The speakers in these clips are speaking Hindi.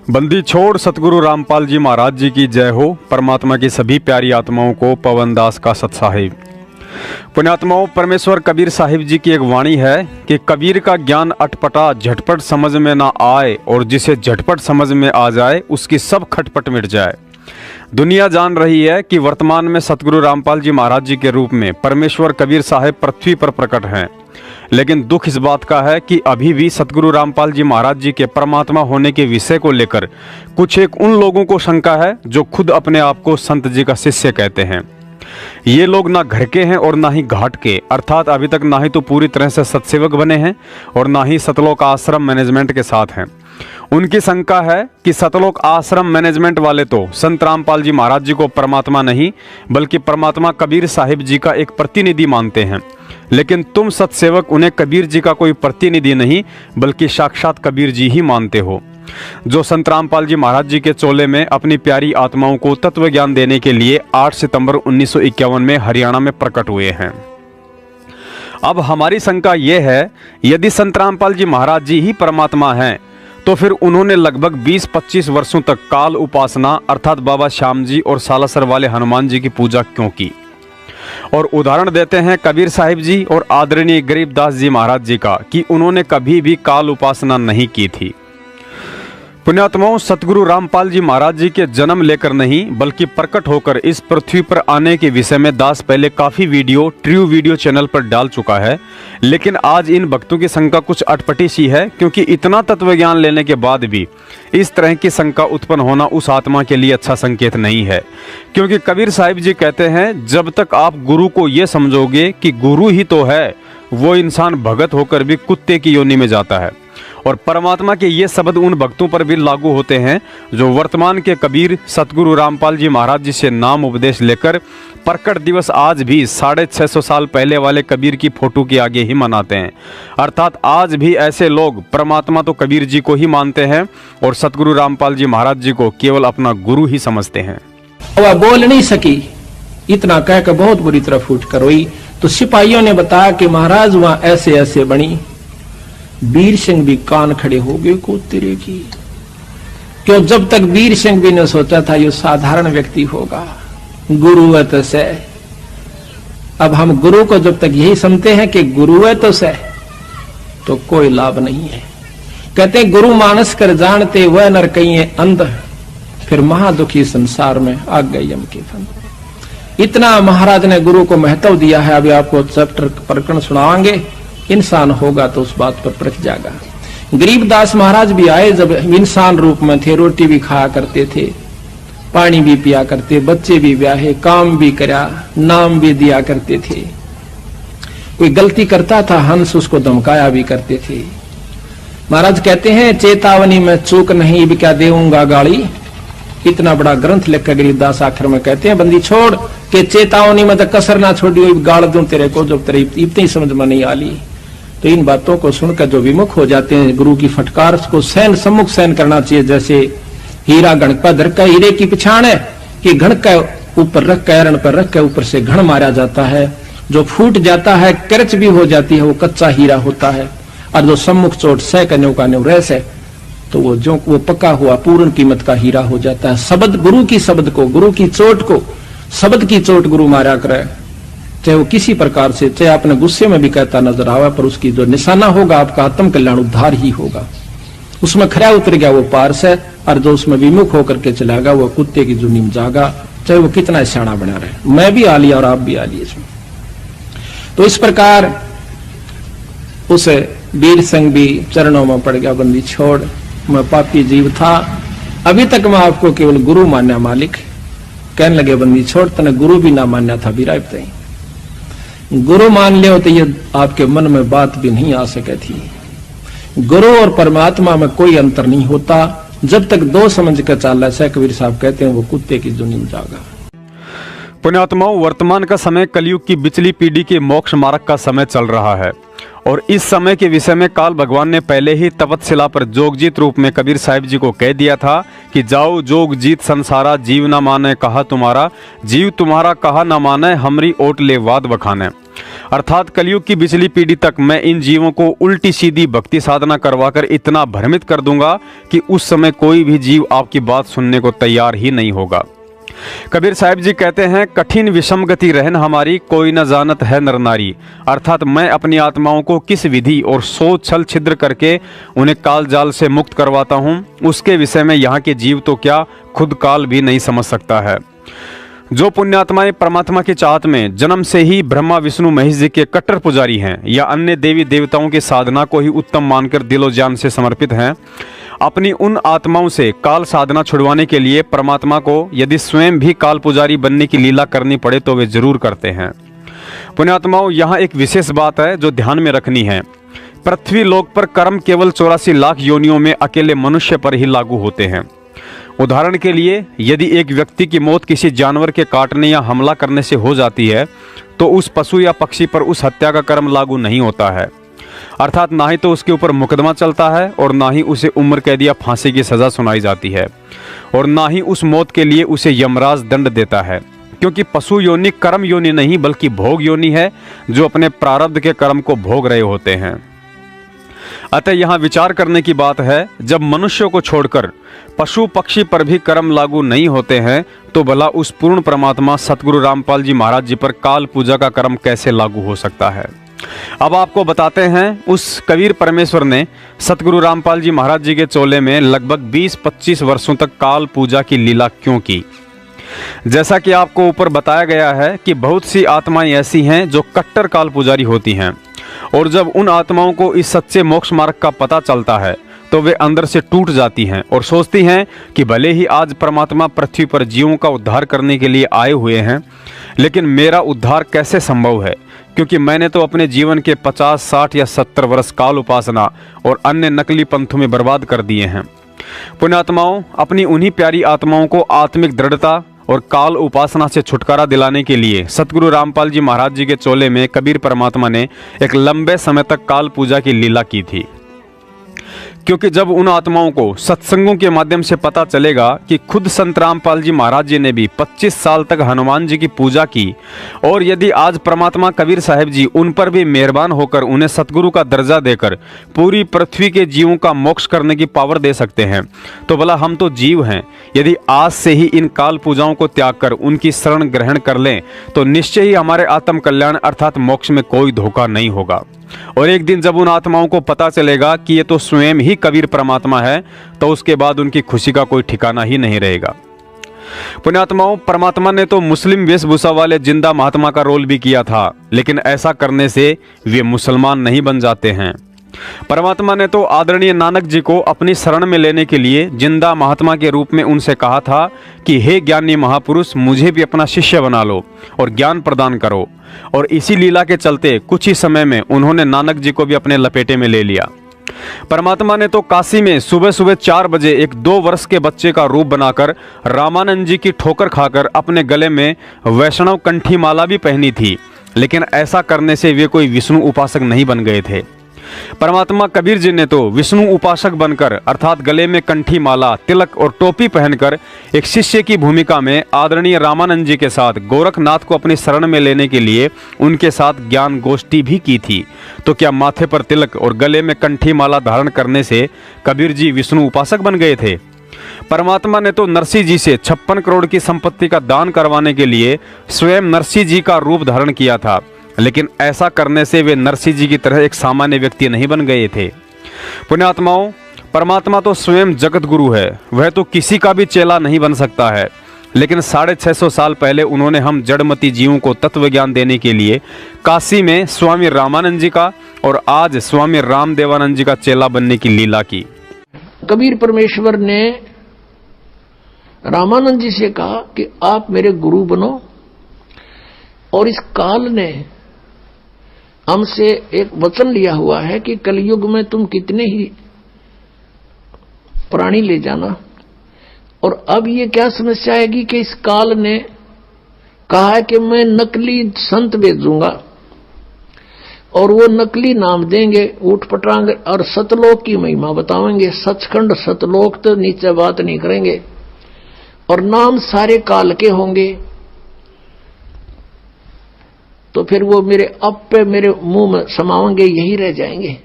बंदी छोड़ सतगुरु रामपाल जी महाराज जी की जय हो। परमात्मा की सभी प्यारी आत्माओं को पवन दास का सत्साहिब। पुण्यात्माओं, परमेश्वर कबीर साहिब जी की एक वाणी है कि कबीर का ज्ञान अटपटा झटपट समझ में ना आए, और जिसे झटपट समझ में आ जाए उसकी सब खटपट मिट जाए। दुनिया जान रही है कि वर्तमान में सतगुरु रामपाल जी महाराज जी के रूप में परमेश्वर कबीर साहिब पृथ्वी पर प्रकट हैं, लेकिन दुख इस बात का है कि अभी भी सतगुरु रामपाल जी महाराज जी के परमात्मा होने के विषय को लेकर कुछ एक उन लोगों को शंका है जो खुद अपने आप को संत जी का शिष्य कहते हैं। ये लोग ना घर के हैं और ना ही घाट के, अर्थात अभी तक ना ही तो पूरी तरह से सत्सेवक बने हैं और ना ही सतलोक आश्रम मैनेजमेंट के साथ हैं। उनकी शंका है कि सतलोक आश्रम मैनेजमेंट वाले तो संत रामपाल जी महाराज जी को परमात्मा नहीं बल्कि परमात्मा कबीर साहिब जी का एक प्रतिनिधि मानते हैं, लेकिन तुम सत्सेवक उन्हें कबीर जी का कोई प्रतिनिधि नहीं बल्कि साक्षात कबीर जी ही मानते हो, जो संत रामपाल जी महाराज जी के चोले में अपनी प्यारी आत्माओं को तत्व ज्ञान देने के लिए 8 सितंबर 1951 में हरियाणा में प्रकट हुए हैं। अब हमारी शंका यह है, यदि संत रामपाल जी महाराज जी ही परमात्मा हैं तो फिर उन्होंने लगभग 20-25 वर्षों तक काल उपासना अर्थात बाबा श्याम जी और सालासर वाले हनुमान जी की पूजा क्यों की। और उदाहरण देते हैं कबीर साहिब जी और आदरणीय गरीबदास जी महाराज जी का कि उन्होंने कभी भी काल उपासना नहीं की थी। पुण्यात्माओं, सतगुरु रामपाल जी महाराज जी के जन्म लेकर नहीं बल्कि प्रकट होकर इस पृथ्वी पर आने के विषय में दास पहले काफी वीडियो ट्रू वीडियो चैनल पर डाल चुका है, लेकिन आज इन भक्तों की शंका कुछ अटपटी सी है, क्योंकि इतना तत्व ज्ञान लेने के बाद भी इस तरह की शंका उत्पन्न होना उस आत्मा के लिए अच्छा संकेत नहीं है। क्योंकि कबीर साहिब जी कहते हैं, जब तक आप गुरु को ये समझोगे कि गुरु ही तो है, वो इंसान भगत होकर भी कुत्ते की योनि में जाता है। और परमात्मा के ये शब्द उन भक्तों पर भी लागू होते हैं जो वर्तमान के कबीर सतगुरु रामपाल जी महाराज जी से नाम उपदेश लेकर प्रकट दिवस आज भी 650 साल पहले वाले कबीर की फोटो के आगे ही मनाते हैं। अर्थात आज भी ऐसे लोग परमात्मा तो कबीर जी को ही मानते हैं और सतगुरु रामपाल जी महाराज जी को केवल अपना गुरु ही समझते हैं। वह बोल नहीं सकी, इतना कहकर बहुत बुरी तरह फूट कर रोई। तो सिपाहियों ने बताया कि महाराज वहां ऐसे ऐसे बनी। वीर सिंह भी कान खड़े हो गए को तेरे की, क्यों जब तक वीर सिंह भी ने सोचा था ये साधारण व्यक्ति होगा, गुरु है तो से। अब हम गुरु को जब तक यही समझते हैं कि गुरु है तो से, तो कोई लाभ नहीं है। कहते गुरु मानस कर जानते वह नर कहीं अंध, फिर महादुखी संसार में आ गए यम के फंद। इतना महाराज ने गुरु को महत्व दिया है। अभी आपको चैप्टर प्रकरण सुनाएंगे, इंसान होगा तो उस बात पर परख जाएगा। गरीबदास महाराज भी आए जब इंसान रूप में थे, रोटी भी खाया करते थे, पानी भी पिया करते, बच्चे भी ब्याहे, काम भी करा, नाम भी दिया करते थे। कोई गलती करता था हंस उसको धमकाया भी करते थे। महाराज कहते हैं चेतावनी में चूक नहीं भी क्या देऊंगा गाली। इतना बड़ा ग्रंथ लिखकर गरीबदास आखिर में कहते हैं, बंदी छोड़ के चेतावनी में तो कसर ना छोड़ी, गाड़ दूं तेरे को जब तेरे इतनी समझ में नहीं आली। तो इन बातों को सुनकर जो विमुख हो जाते हैं, गुरु की फटकार को सहन सम्मुख सहन करना चाहिए। जैसे हीरा घण पर धर का हीरे की पिछाण है कि घण का ऊपर रख के एरण पर रख के ऊपर से घण मारा जाता है, जो फूट जाता है करच भी हो जाती है वो कच्चा हीरा होता है, और जो सम्मुख चोट सह कन्यों का न्यूरस है तो वो पक्का हुआ पूर्ण कीमत का हीरा हो जाता है। शब्द गुरु की शब्द को, गुरु की चोट को, शब्द की चोट गुरु मारा करे, चाहे वो किसी प्रकार से, चाहे अपने गुस्से में भी कहता नजर आवे, पर उसकी जो निशाना होगा आपका आत्म कल्याण उद्धार ही होगा। उसमें खरा उतर गया वो पारस है, और जो उसमें विमुख होकर के चलागा वो कुत्ते की जुनी में जागा, चाहे वो कितना सियाणा बना रहे। मैं भी आ लिया और आप भी आ लिए इसमें। तो इस प्रकार उस वीर सिंह भी चरणों में पड़ गया, बंदी छोड़, मैं पापी जीव था, अभी तक मैं आपको केवल गुरु मान्या मालिक। कहने लगे बंदी छोड़, तने गुरु भी ना मान्या था भी गुरु मान लियो तो ये आपके मन में बात भी नहीं आ सके थी। गुरु और परमात्मा में कोई अंतर नहीं होता, जब तक दो समझ कर चाल ऐसा कबीर साहब कहते हैं वो कुत्ते की जुनी में जागा। पुण्यात्माओं, वर्तमान का समय कलयुग की बिचली पीढ़ी के मोक्ष मार्ग का समय चल रहा है और इस समय के विषय में काल भगवान ने पहले ही तपतशिला पर जोगजीत रूप में कबीर साहिब जी को कह दिया था कि जाओ जोग जीत संसारा, जीव न माने कहा तुम्हारा, जीव तुम्हारा कहा न माने, हमरी ओट ले वाद बखाने। अर्थात कलयुग की बिचली पीढ़ी तक मैं इन जीवों को उल्टी सीधी भक्ति साधना करवाकर इतना भ्रमित कर दूंगा कि उस समय कोई भी जीव आपकी बात सुनने को तैयार ही नहीं होगा। कबीर साहिब जी कहते हैं, कठिन विषम गति रहन हमारी, कोई न जानत है नर नारी। अर्थात मैं अपनी आत्माओं को किस विधि और सोच छल छिद्र करके उन्हें काल जाल से मुक्त करवाता हूँ, उसके विषय में यहाँ के जीव तो क्या खुद काल भी नहीं समझ सकता है। जो पुण्यात्माएं परमात्मा की चाहत में जन्म से ही ब्रह्मा विष्णु महेश जी के कट्टर पुजारी हैं या अन्य देवी देवताओं की साधना को ही उत्तम मानकर दिलो जान से समर्पित हैं, अपनी उन आत्माओं से काल साधना छुड़वाने के लिए परमात्मा को यदि स्वयं भी काल पुजारी बनने की लीला करनी पड़े तो वे जरूर करते हैं। पुण्यात्माओं, यहाँ एक विशेष बात है जो ध्यान में रखनी है। पृथ्वी लोक पर कर्म केवल 84 लाख योनियों में अकेले मनुष्य पर ही लागू होते हैं। उदाहरण के लिए, यदि एक व्यक्ति की मौत किसी जानवर के काटने या हमला करने से हो जाती है तो उस पशु या पक्षी पर उस हत्या का कर्म लागू नहीं होता है। अर्थात ना ही तो उसके ऊपर मुकदमा चलता है और ना ही उसे उम्र कैद या फांसी की सजा सुनाई जाती है और ना ही उस मौत के लिए उसे यमराज दंड देता है, क्योंकि पशु योनि कर्म योनि नहीं बल्कि भोग योनि है जो अपने प्रारब्ध के कर्म को भोग रहे होते हैं। अतः यहाँ विचार करने की बात है, जब मनुष्यों को छोड़कर पशु पक्षी पर भी कर्म लागू नहीं होते हैं तो भला उस पूर्ण परमात्मा सतगुरु रामपाल जी महाराज जी पर काल पूजा का कर्म कैसे लागू हो सकता है। अब आपको बताते हैं, उस कबीर परमेश्वर ने सतगुरु रामपाल जी महाराज जी के चोले में लगभग 20-25 वर्षों तक काल पूजा की लीला क्यों की। जैसा कि आपको ऊपर बताया गया है कि बहुत सी आत्माएं ऐसी हैं जो कट्टर काल पुजारी होती हैं और जब उन आत्माओं को इस सच्चे मोक्ष मार्ग का पता चलता है तो वे अंदर से टूट जाती हैं और सोचती हैं कि भले ही आज परमात्मा पृथ्वी पर जीवों का उद्धार करने के लिए आए हुए हैं, लेकिन मेरा उद्धार कैसे संभव है, क्योंकि मैंने तो अपने जीवन के 50, 60 या 70 वर्ष काल उपासना और अन्य नकली पंथों में बर्बाद कर दिए हैं। पुण्यात्माओं, अपनी उन्हीं प्यारी आत्माओं को आत्मिक दृढ़ता और काल उपासना से छुटकारा दिलाने के लिए सतगुरु रामपाल जी महाराज जी के चोले में कबीर परमात्मा ने एक लंबे समय तक काल पूजा की लीला की थी। क्योंकि जब उन आत्माओं को सत्संगों के माध्यम से पता चलेगा कि खुद संत रामपाल जी महाराज जी ने भी 25 साल तक हनुमान जी की पूजा की और यदि आज परमात्मा कबीर साहिब जी उन पर भी मेहरबान होकर उन्हें सतगुरु का दर्जा देकर पूरी पृथ्वी के जीवों का मोक्ष करने की पावर दे सकते हैं, तो भला हम तो जीव हैं, यदि आज से ही इन काल पूजाओं को त्याग कर उनकी शरण ग्रहण कर लें तो निश्चय ही हमारे आत्म कल्याण अर्थात मोक्ष में कोई धोखा नहीं होगा। और एक दिन जब उन आत्माओं को पता चलेगा कि ये तो स्वयं ही कबीर परमात्मा है तो उसके बाद उनकी खुशी का कोई ठिकाना ही नहीं रहेगा। पुण्यात्माओं, परमात्मा ने तो मुस्लिम वेशभूषा वाले जिंदा महात्मा का रोल भी किया था, लेकिन ऐसा करने से वे मुसलमान नहीं बन जाते हैं। परमात्मा ने तो आदरणीय नानक जी को अपनी शरण में लेने के लिए जिंदा महात्मा के रूप में उनसे कहा था कि हे ज्ञानी महापुरुष, मुझे भी अपना शिष्य बना लो और ज्ञान प्रदान करो। और इसी लीला के चलते कुछ ही समय में उन्होंने नानक जी को भी अपने लपेटे में ले लिया। परमात्मा ने तो काशी में सुबह सुबह 4 बजे एक 2 वर्ष के बच्चे का रूप बनाकर रामानंद जी की ठोकर खाकर अपने गले में वैष्णव कंठी माला भी पहनी थी, लेकिन ऐसा करने से वे कोई विष्णु उपासक नहीं बन गए थे। परमात्मा कबीर जी ने तो विष्णु उपासक बनकर अर्थात गले में कंठी माला, तिलक और टोपी पहनकर एक शिष्य की भूमिका में आदरणीय रामानंद जी के साथ गोरखनाथ को अपनी शरण में लेने के लिए उनके साथ ज्ञान गोष्ठी भी की थी। तो क्या माथे पर तिलक और गले में कंठी माला धारण करने से कबीर जी विष्णु उपासक बन गए थे? परमात्मा ने तो नरसिंह जी से 56 करोड़ की संपत्ति का दान करवाने के लिए स्वयं नरसिंह जी का रूप धारण किया था, लेकिन ऐसा करने से वे नरसिंह जी की तरह एक सामान्य व्यक्ति नहीं बन गए थे। पुण्यात्माओं, परमात्मा तो स्वयं जगत गुरु है, वह तो किसी का भी चेला नहीं बन सकता है, लेकिन 650 साल पहले उन्होंने हम जड़मती जीवों को तत्व ज्ञान देने के लिए काशी में स्वामी रामानंद जी का और आज स्वामी रामदेवानंद जी का चेला बनने की लीला की। कबीर परमेश्वर ने रामानंद जी से कहा कि आप मेरे गुरु बनो, और इस काल ने हमसे एक वचन लिया हुआ है कि कलयुग में तुम कितने ही प्राणी ले जाना। और अब ये क्या समस्या आएगी कि इस काल ने कहा है कि मैं नकली संत भेजूंगा और वो नकली नाम देंगे, ऊट पटांग, और सतलोक की महिमा बताएंगे। सचखंड सतलोक तो नीचे बात नहीं करेंगे, और नाम सारे काल के होंगे। तो फिर वो मेरे अब पे मेरे मुंह में समाओगे, यही रह जाएंगे।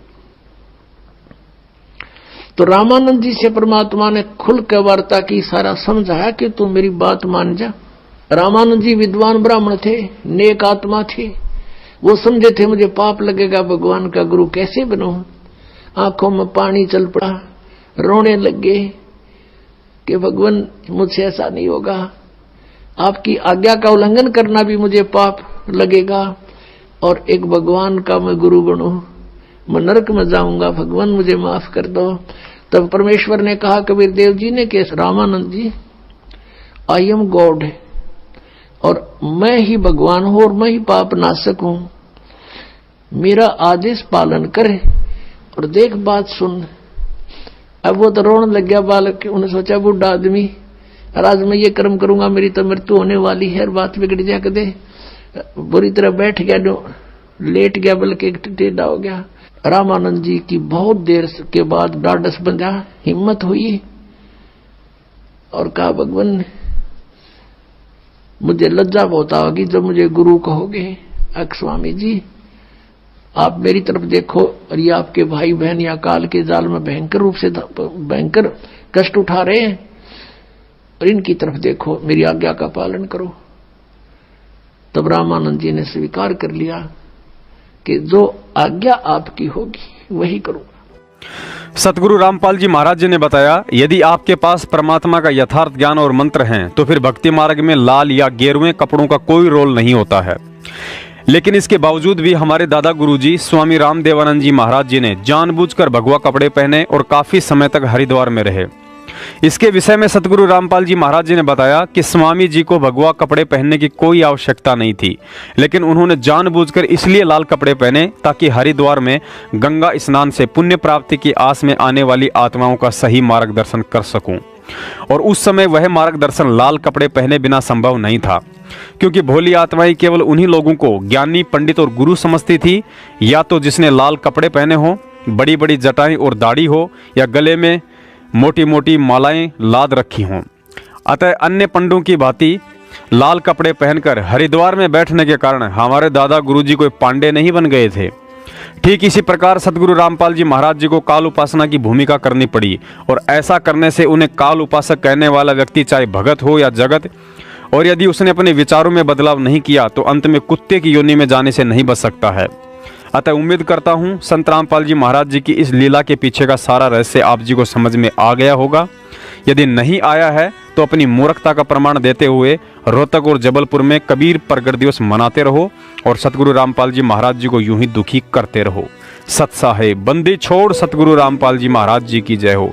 तो रामानंद जी से परमात्मा ने खुल के वार्ता की, सारा समझाया कि तू मेरी बात मान जा। रामानंद जी विद्वान ब्राह्मण थे, नेक आत्मा थे। वो समझे थे मुझे पाप लगेगा, भगवान का गुरु कैसे बनूं। आंखों में पानी चल पड़ा, रोने लगे कि भगवान मुझसे ऐसा नहीं होगा, आपकी आज्ञा का उल्लंघन करना भी मुझे पाप लगेगा, और एक भगवान का मैं गुरु बनूं, मैं नरक में जाऊंगा, भगवान मुझे माफ कर दो। तब परमेश्वर ने कहा कबीर देव जी ने कि रामानंद जी, आई एम गॉड, और मैं ही भगवान हूं और मैं ही पाप नाशक हूं, मेरा आदेश पालन करे और देख बात सुन। अब वो तो रोने लग गया बालक, उन्हें सोचा बूढ़ा आदमी, आज मैं ये कर्म करूंगा मेरी तो मृत्यु होने वाली है, बात बिगड़ जा दे। बुरी तरह बैठ गया, लेट गया, बल्कि टेढ़ा हो गया। रामानंद जी की बहुत देर के बाद डांडस बंधा, हिम्मत हुई और कहा भगवान मुझे लज्जा बहुत होगी जब मुझे गुरु कहोगे। स्वामी जी आप मेरी तरफ देखो, और ये आपके भाई बहन या काल के जाल में भयंकर रूप से भयंकर कष्ट उठा रहे हैं, और इनकी तरफ देखो, मेरी आज्ञा का पालन करो। तब रामानंद जी ने स्वीकार कर लिया कि जो आज्ञा आपकी होगी वही करूंगा। सतगुरु रामपाल जी महाराज जी ने बताया, यदि आपके पास परमात्मा का यथार्थ ज्ञान और मंत्र हैं, तो फिर भक्ति मार्ग में लाल या गेरुए कपड़ों का कोई रोल नहीं होता है। लेकिन इसके बावजूद भी हमारे दादा गुरुजी स्वामी रामदेवानंद जी महाराज जी ने जानबूझकर भगवा कपड़े पहने और काफी समय तक हरिद्वार में रहे। इसके विषय में सतगुरु रामपाल जी महाराज जी ने बताया कि स्वामी जी को भगवा कपड़े पहनने की कोई आवश्यकता नहीं थी, लेकिन उन्होंने जानबूझकर इसलिए लाल कपड़े पहने ताकि हरिद्वार में गंगा स्नान से पुण्य प्राप्ति की आस में आने वाली आत्माओं का सही मार्गदर्शन कर सकूं। और उस समय वह मार्गदर्शन लाल कपड़े पहने बिना संभव नहीं था, क्योंकि भोली आत्माएं केवल उन्हीं लोगों को ज्ञानी, पंडित और गुरु समझती थी, या तो जिसने लाल कपड़े पहने हो, बड़ी बड़ी जटाएं और दाढ़ी हो, या गले में मोटी मोटी मालाएं लाद रखी हों। अतः अन्य पंडों की भांति लाल कपड़े पहनकर हरिद्वार में बैठने के कारण हमारे दादा गुरुजी कोई पांडे नहीं बन गए थे। ठीक इसी प्रकार सतगुरु रामपाल जी महाराज जी को काल उपासना की भूमिका करनी पड़ी, और ऐसा करने से उन्हें काल उपासक कहने वाला व्यक्ति चाहे भगत हो या जगत, और यदि उसने अपने विचारों में बदलाव नहीं किया तो अंत में कुत्ते की योनि में जाने से नहीं बच सकता है। अतः उम्मीद करता हूँ संत रामपाल जी महाराज जी की इस लीला के पीछे का सारा रहस्य आप जी को समझ में आ गया होगा। यदि नहीं आया है तो अपनी मूर्खता का प्रमाण देते हुए रोहतक और जबलपुर में कबीर प्रगट दिवस मनाते रहो, और सतगुरु रामपाल जी महाराज जी को यूं ही दुखी करते रहो। सत साहेब बंदी छोड़ सतगुरु रामपाल जी महाराज जी की जय हो।